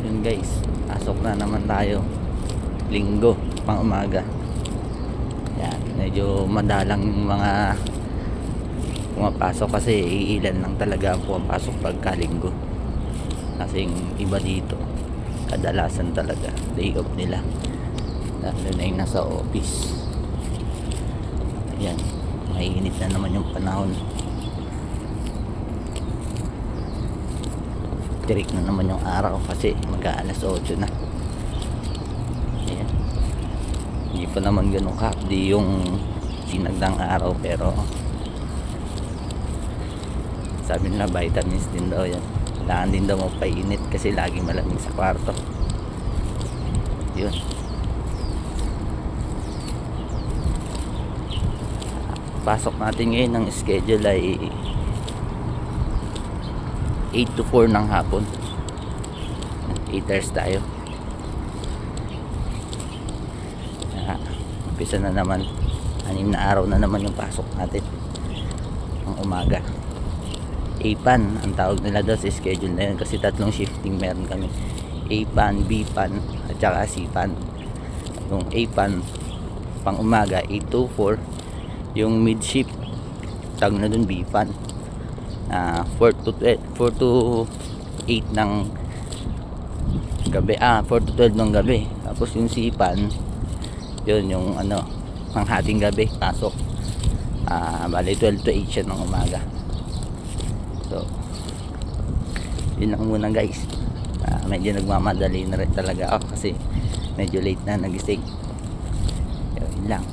Yun guys, pasok na naman tayo. Linggo, pang umaga. Yan, medyo madalang yung mga pumapasok kasi iilan lang talaga ang pumapasok pagka linggo. Kasing iba dito, kadalasan talaga day off nila, lalo na yung nasa office. Ayan, mainit na naman yung panahon. Tirik na naman yung araw kasi mag-aalas 8 na. Ayan, hindi pa naman ganun kapdi yung sinagdang araw, pero sabi nila vitamins din daw yan. Kailangan din daw magpainit kasi laging malamig sa kwarto. Yun, pasok natin ngayon ng schedule ay 8 to 4 ng hapon. 8 hours tayo. Umpisa na naman, 6 na araw na naman yung pasok natin ng umaga. A-PAN ang tawag nila daw sa schedule na yun kasi tatlong shifting meron kami, A-PAN, B-PAN at saka C-PAN. Yung A-PAN pang umaga 8 to 4, yung mid shift tawag na dun B-PAN, 4 to 8 ng gabi, 4 to 12 ng gabi. Tapos yung C-PAN yun yung ano, panghating gabi pasok, bali 12 to 8 siya ng umaga. So yun lang muna guys. Medyo nagmamadali na rin talaga ako kasi medyo late na nagising. Yun lang.